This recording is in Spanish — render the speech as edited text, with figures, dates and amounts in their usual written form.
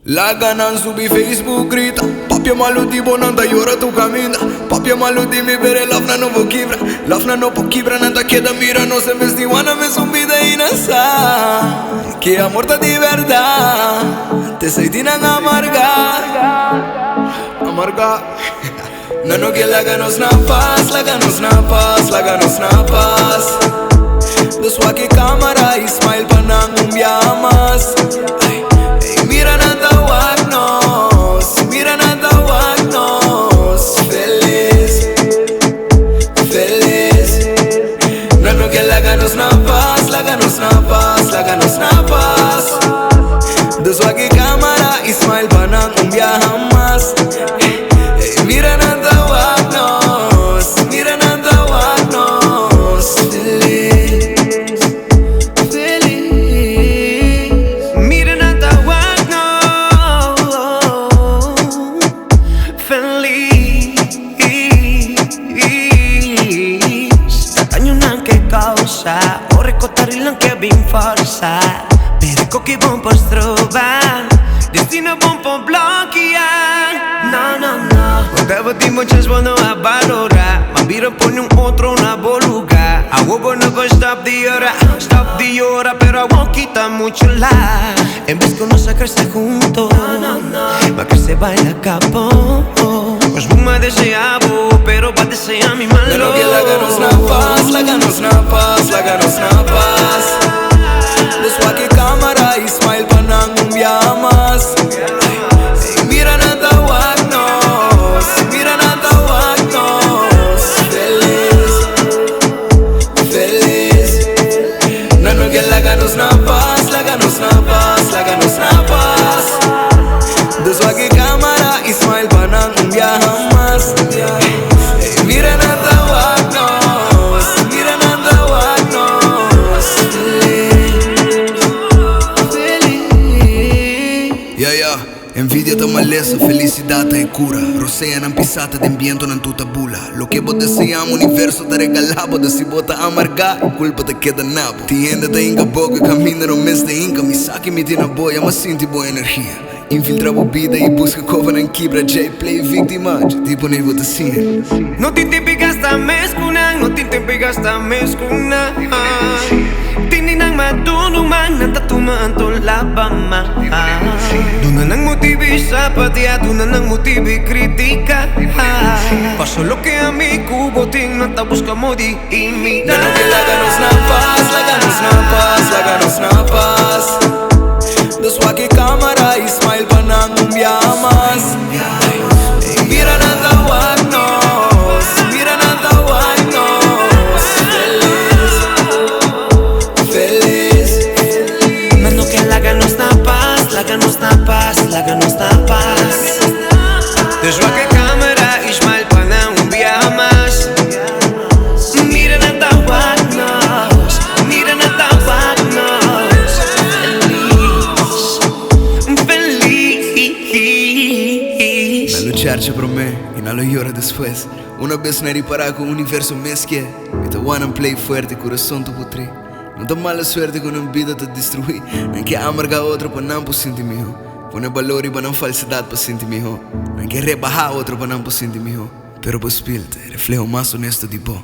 La ganan subi Facebook grita Papia maluti bonanta llora tu camina Papia maluti mi bere lafna no vo kibra Lafna no po kibra nanta queda mira No se vestiwana me zumbida inasa Que amor ta di verdad Te sentinan amarga Amarga No que la ganos na paz La ganos na paz La ganos na paz De swaki camera y smile panang umbiamas Mira nada wagnos, mira nada wagnos. Feliz, feliz. No que la ganos na paz, la ganos na paz, la ganos na paz. De swaggy cámara y smile panang un viaje más. Mira nada wagnos, mira nada wagnos. Feliz, feliz. Mira nada causa o recotare l'anche ben forza per che buon po' strova destino buon po' blocchia no devo dire c'è buono a valora ma viro pone un otro una voluga I wanna go stop the hora pero I won't quitar mucho la en vez con no sacarse juntos ma que se baila capo pues me deseabo pero va a desear mi malo No que la ganos na paz, la ganos na paz, la ganos na paz. De swaki cámara y smile panang umbiamas. Mira nada wagnos, mira nada wagnos. Feliz, feliz. No que la ganos na paz, la ganos na paz, la ganos na paz. De swaki cámara y smile panang umbiamas. Mira nada wagnos, mira nada wagnos. Feliz. Yeah, envidia te maleza, felicidade te cura. Roseia na pisata de ambiente na tuta bula. Lo que vos deseamos, universo te regalabo. De si bota amargar, culpa te queda nabo. Tienda te inga boca, camina no mes de inca. Me saque me tina boia, mas sinti boa energia. Infiltra bebida e busca cova na quibra. J-Play vítima, tipo nem vou te sim. No te gasta meskunang, no te gasta meskunang. Tini nang matulungan, nantatuma antol labama. Duna nang motivi sa patia, duna nang motivi kritika. Pasó lo que a mi cubo ting, nanta buscamo di imitar. No que la ganos na paz, la ganos na paz, la ganos na paz. De swaki cámara y smile panang umbiamas. Mira nada wagnos, mira nada wagnos. Feliz, feliz. Mano que la ganos na paz, la ganos na paz, la ganos na paz. De swaki cámara y smile panang umbiamas. Mira nada wagnos, mira nada wagnos. Lucharse por mí y no lo llora después. Una vez no reparar con un universo mes que y te wanna play fuerte, corazón tu putri. No te mala suerte con una vida te destruir. No hay que amargar a otro para no sentir mijo. Pone valor y para no falsedad para sentir mijo. No hay que rebajar a otro para no sentir mijo. Pero pues pilte, reflejo más honesto tipo.